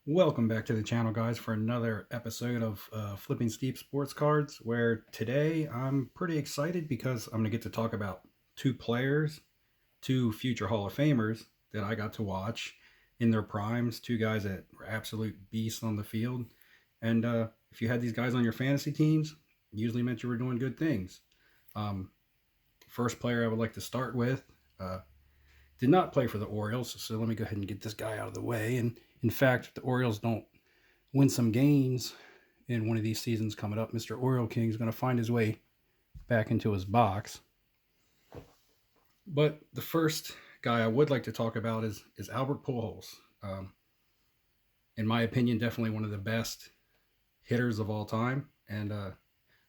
Welcome back to the channel, guys, for another episode of Flipping Steep Sports Cards, where today I'm pretty excited because I'm going to get to talk about two players, two future Hall of Famers that I got to watch in their primes, two guys that were absolute beasts on the field. And if you had these guys on your fantasy teams, usually meant you were doing good things. Um, First player I would like to start with did not play for the Orioles, so let me go ahead and get this guy out of the way. And in fact, if the Orioles don't win some games in one of these seasons coming up, Mr. Oriole King is going to find his way back into his box. But the first guy I would like to talk about is Albert Pujols. In my opinion, definitely one of the best hitters of all time. And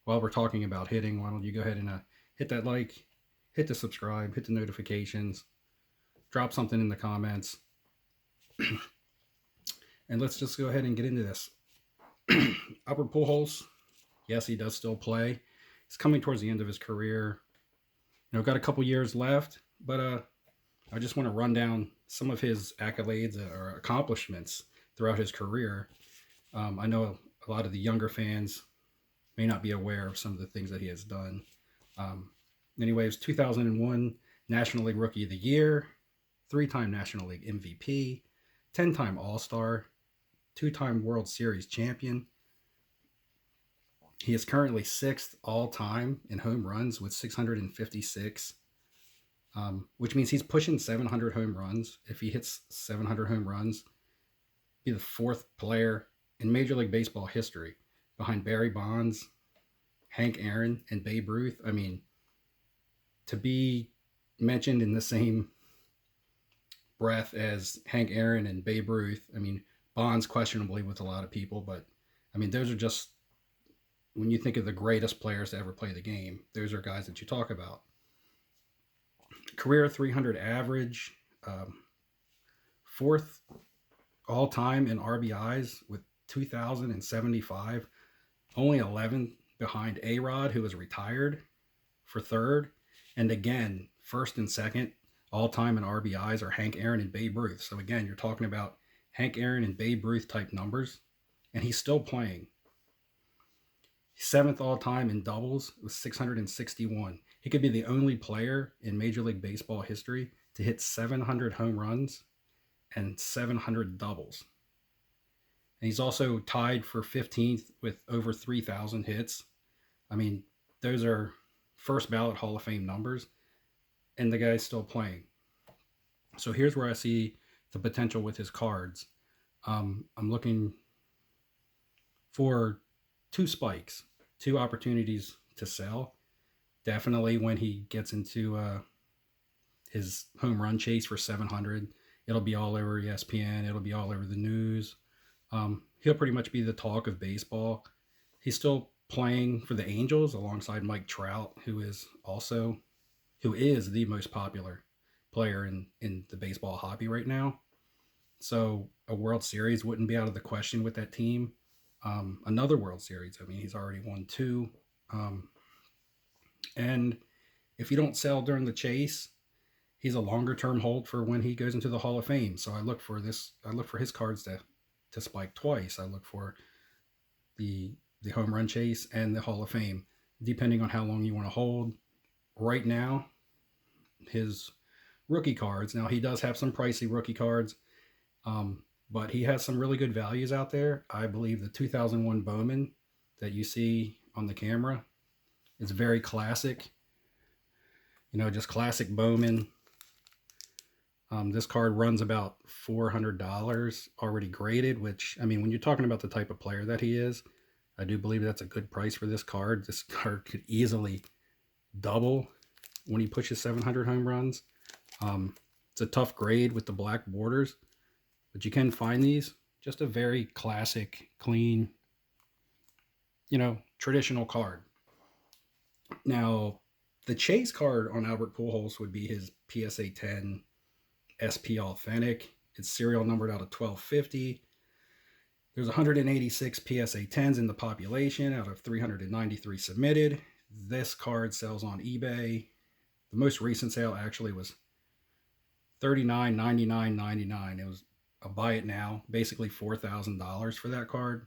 while we're talking about hitting, why don't you go ahead and hit that like, hit the subscribe, hit the notifications, drop something in the comments, and let's just go ahead and get into this. Albert Pujols, yes, he does still play. He's coming towards the end of his career. Got a couple years left, but I just want to run down some of his accolades or accomplishments throughout his career. I know a lot of the younger fans may not be aware of some of the things that he has done. Anyways, 2001 National League Rookie of the Year, 3-time National League MVP, 10-time All-Star, 2-time World Series champion. He is currently 6th all-time in home runs with 656, which means he's pushing 700 home runs. If he hits 700 home runs, be the 4th player in Major League Baseball history behind Barry Bonds, Hank Aaron, and Babe Ruth. I mean, to be mentioned in the same breath as Hank Aaron and Babe Ruth, I mean, Bonds questionably with a lot of people, but I mean, those are just, when you think of the greatest players to ever play the game, those are guys that you talk about. Career 300 average, 4th all-time in RBIs with 2,075, only 11 behind A-Rod, who was retired, for 3rd. And again, 1st and 2nd all-time in RBIs are Hank Aaron and Babe Ruth. So again, you're talking about Hank Aaron and Babe Ruth type numbers, and he's still playing. 7th all-time in doubles with 661. He could be the only player in Major League Baseball history to hit 700 home runs and 700 doubles. And he's also tied for 15th with over 3,000 hits. I mean, those are first ballot Hall of Fame numbers, and the guy's still playing. So here's where I see the potential with his cards. I'm looking for 2 spikes, 2 opportunities to sell. Definitely when he gets into his home run chase for 700, it'll be all over ESPN. It'll be all over the news. He'll pretty much be the talk of baseball. He's still playing for the Angels alongside Mike Trout, who is the most popular player in the baseball hobby right now. So a World Series wouldn't be out of the question with that team. Another World Series. I mean, he's already won 2. And if you don't sell during the chase, he's a longer term hold for when he goes into the Hall of Fame. So I look for his cards to spike twice. I look for the home run chase and the Hall of Fame, depending on how long you want to hold. Right now, his rookie cards. Now, he does have some pricey rookie cards, but he has some really good values out there. I believe the 2001 Bowman that you see on the camera is very classic. Just classic Bowman. This card runs about $400 already graded, which, I mean, when you're talking about the type of player that he is, I do believe that's a good price for this card. This card could easily double when he pushes 700 home runs. It's a tough grade with the black borders, but you can find these. Just a very classic, clean, traditional card. Now, the chase card on Albert Pujols would be his PSA 10 SP Authentic. It's serial numbered out of 1250. There's 186 PSA 10s in the population out of 393 submitted. This card sells on eBay. The most recent sale actually was $39.99.99. It was buy it now, basically $4,000 for that card.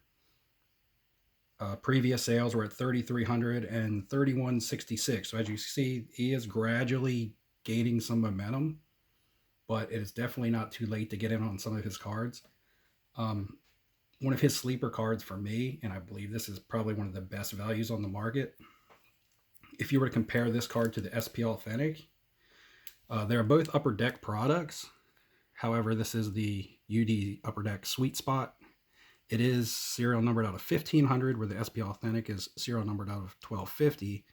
Previous sales were at 3,300 and 3,166. So as you see, he is gradually gaining some momentum, but it is definitely not too late to get in on some of his cards. Um, One of his sleeper cards for me, and I believe this is probably one of the best values on the market. If you were to compare this card to the SP Authentic, they're both Upper Deck products. However, this is the UD Upper Deck Sweet Spot. It is serial numbered out of 1500, where the SP Authentic is serial numbered out of 1250.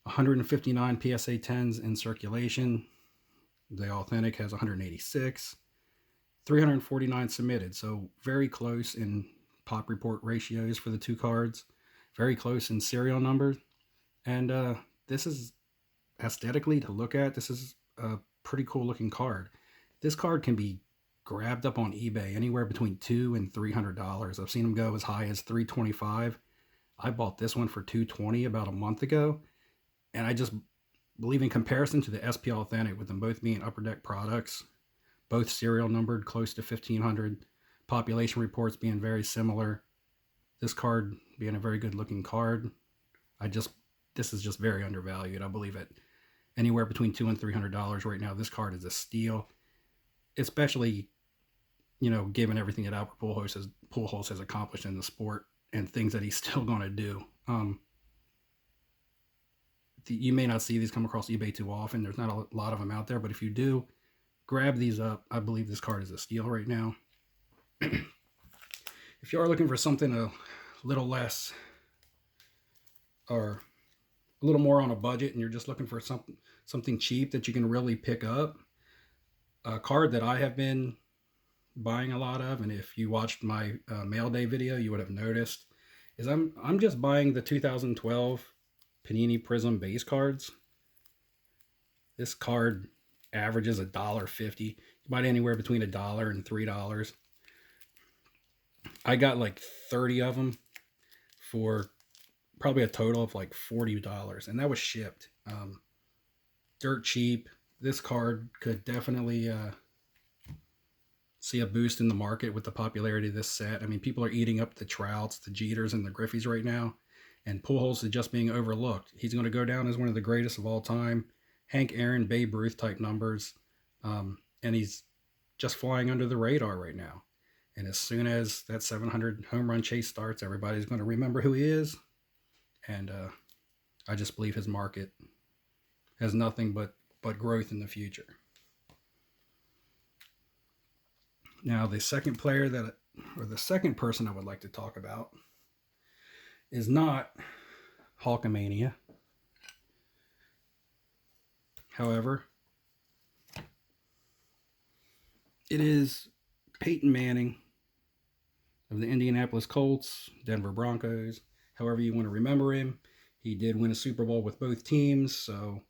159 PSA 10s in circulation. The Authentic has 186. 349 submitted, so very close in pop report ratios for the two cards. Very close in serial numbers. And this is aesthetically to look at. This is a pretty cool looking card. This card can be grabbed up on eBay anywhere between $200 and $300. I've seen them go as high as $325. I bought this one for $220 about a month ago, and I just believe in comparison to the SP Authentic, with them both being Upper Deck products, both serial numbered close to 1500, population reports being very similar, this card being a very good looking card, this is just very undervalued. I believe at anywhere between $200 and $300 right now, this card is a steal, especially, given everything that Albert Pujols has accomplished in the sport and things that he's still going to do. You may not see these come across eBay too often. There's not a lot of them out there, but if you do, grab these up. I believe this card is a steal right now. If you are looking for something a little less, or a little more on a budget, and you're just looking for something cheap that you can really pick up, a card that I have been buying a lot of, and if you watched my mail day video, you would have noticed, is I'm just buying the 2012 Panini Prism base cards. This card averages $1.50. You buy it anywhere between $1 and $3. I got like 30 of them for probably a total of like $40, and that was shipped. Dirt cheap. This card could definitely see a boost in the market with the popularity of this set. I mean, people are eating up the Trouts, the Jeters, and the Griffeys right now, and Pujols is just being overlooked. He's going to go down as one of the greatest of all time. Hank Aaron, Babe Ruth type numbers, and he's just flying under the radar right now. And as soon as that 700 home run chase starts, everybody's going to remember who he is. And I just believe his market has nothing but growth in the future. Now, the second person I would like to talk about is not Hulkamania. However, it is Peyton Manning of the Indianapolis Colts, Denver Broncos, however you want to remember him. He did win a Super Bowl with both teams, so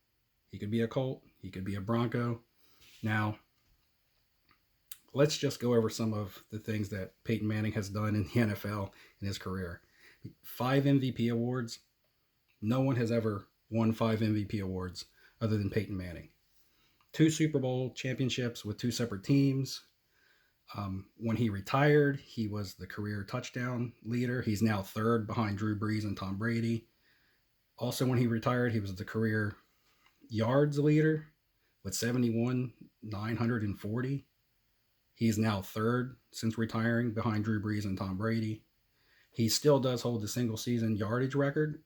he could be a Colt, he could be a Bronco. Now, let's just go over some of the things that Peyton Manning has done in the NFL in his career. 5 MVP awards. No one has ever won 5 MVP awards other than Peyton Manning. 2 Super Bowl championships with 2 separate teams. When he retired, he was the career touchdown leader. He's now 3rd behind Drew Brees and Tom Brady. Also, when he retired, he was the career yards leader with 71,940. He's now 3rd since retiring behind Drew Brees and Tom Brady. He still does hold the single season yardage record,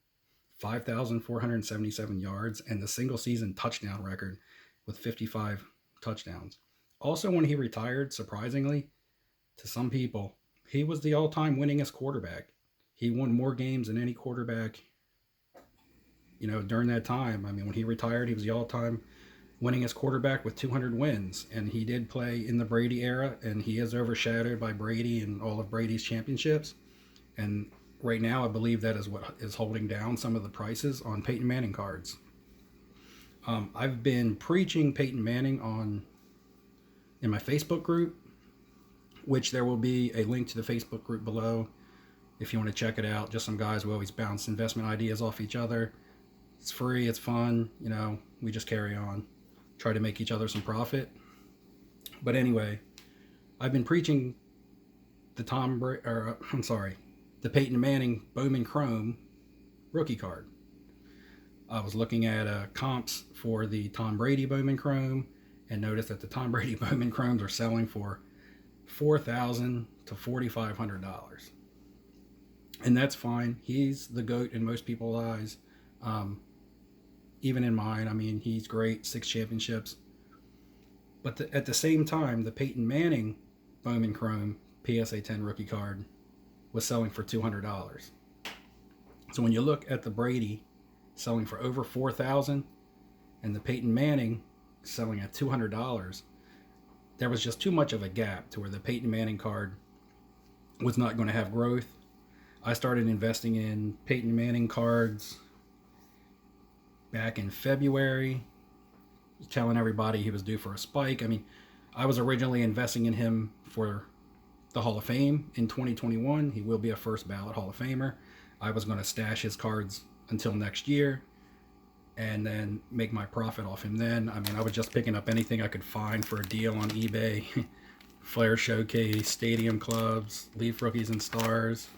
5,477 yards, and the single season touchdown record with 55 touchdowns. Also, when he retired, surprisingly, to some people, he was the all-time winningest quarterback. He won more games than any quarterback, during that time. I mean, when he retired, he was the all-time winningest quarterback with 200 wins. And he did play in the Brady era, and he is overshadowed by Brady and all of Brady's championships. And right now, I believe that is what is holding down some of the prices on Peyton Manning cards. I've been preaching Peyton Manning in my Facebook group, which there will be a link to the Facebook group below if you want to check it out. Just some guys who always bounce investment ideas off each other. It's free, it's fun, we just carry on, try to make each other some profit. But anyway, I've been preaching the Peyton Manning Bowman Chrome rookie card. I was looking at comps for the Tom Brady Bowman Chrome and noticed that the Tom Brady Bowman Chromes are selling for $4,000 to $4,500, and that's fine. He's the GOAT in most people's eyes, even in mine. I mean, he's great, 6 championships. But at the same time, the Peyton Manning Bowman Chrome PSA 10 rookie card was selling for $200. So when you look at the Brady selling for over $4,000 and the Peyton Manning selling at $200, there was just too much of a gap to where the Peyton Manning card was not going to have growth. I started investing in Peyton Manning cards back in February, telling everybody he was due for a spike. I mean, I was originally investing in him for the Hall of Fame in 2021. He will be a first ballot Hall of Famer. I was going to stash his cards until next year and then make my profit off him then. I mean, I was just picking up anything I could find for a deal on eBay. Flair Showcase, Stadium Clubs, Leaf Rookies and Stars,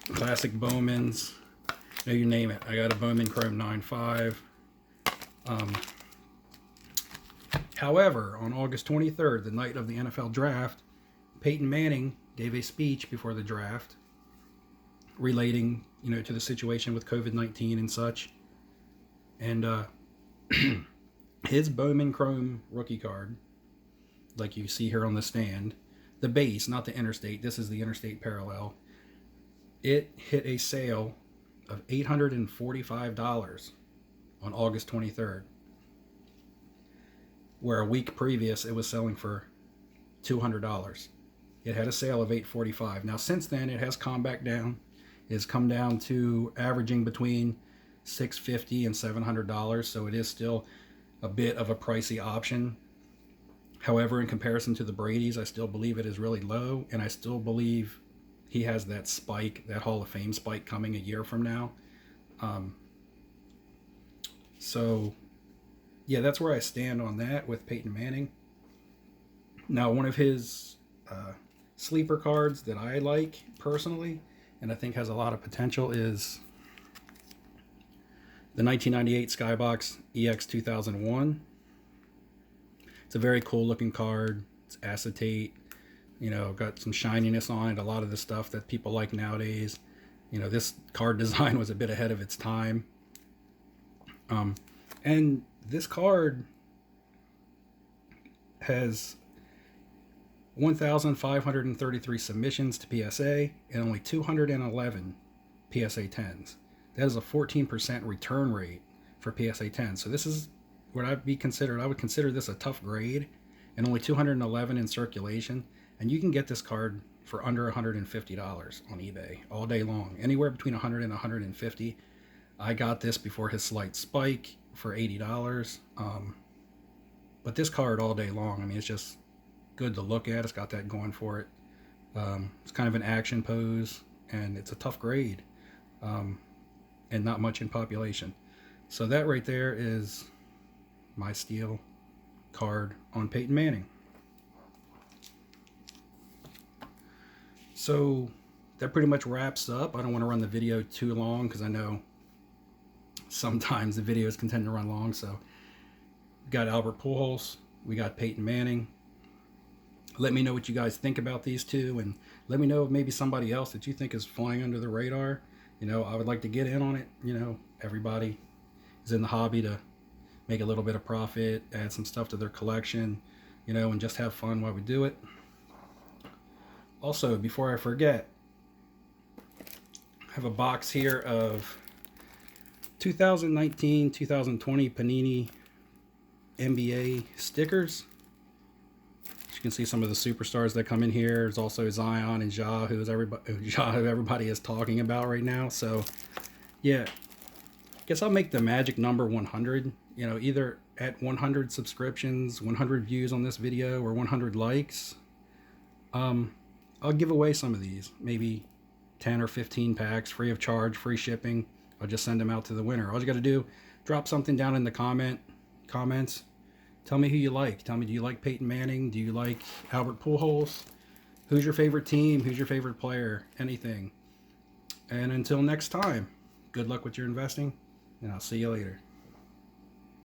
classic Bowmans, you name it. I got a Bowman Chrome 9.5. However, on August 23rd, the night of the NFL draft, Peyton Manning gave a speech before the draft relating, to the situation with COVID-19 and such. And his Bowman Chrome rookie card, like you see here on the stand, the base, not the Interstate, this is the Interstate Parallel, it hit a sale of $845 on August 23rd, where a week previous it was selling for $200. It had a sale of $845. Now since then it has come back down. It's come down to averaging between $650 and $700, so it is still a bit of a pricey option. However, in comparison to the Brady's, I still believe it is really low, and I still believe he has that spike, that Hall of Fame spike coming a year from now. So yeah, that's where I stand on that with Peyton Manning. Now, one of his sleeper cards that I like personally, and I think has a lot of potential, is the 1998 Skybox EX 2001. It's a very cool looking card. It's acetate, got some shininess on it, a lot of the stuff that people like nowadays. This card design was a bit ahead of its time. And this card has 1,533 submissions to PSA and only 211 PSA 10s. That is a 14% return rate for PSA 10. So this is what I would consider this a tough grade, and only 211 in circulation. And you can get this card for under $150 on eBay all day long, anywhere between $100 and $150. I got this before his slight spike for $80. But this card all day long, I mean, it's just good to look at. It's got that going for it. It's kind of an action pose, and it's a tough grade, and not much in population. So that right there is my steel card on Peyton Manning. So that pretty much wraps up. I don't want to run the video too long because I know sometimes the videos can tend to run long. So we got Albert Pujols, we got Peyton Manning. Let me know what you guys think about these two, and let me know if maybe somebody else that you think is flying under the radar. I would like to get in on it. Everybody is in the hobby to make a little bit of profit, add some stuff to their collection, and just have fun while we do it. Also, before I forget, I have a box here of 2019-2020 Panini NBA stickers. As you can see, some of the superstars that come in here. There's also Zion and Ja, who everybody is talking about right now. So, yeah, I guess I'll make the magic number 100. Either at 100 subscriptions, 100 views on this video, or 100 likes. I'll give away some of these, maybe 10 or 15 packs, free of charge, free shipping. I'll just send them out to the winner. All you got to do, drop something down in the comments. Tell me who you like. Tell me, do you like Peyton Manning? Do you like Albert Pujols? Who's your favorite team? Who's your favorite player? Anything. And until next time, good luck with your investing, and I'll see you later.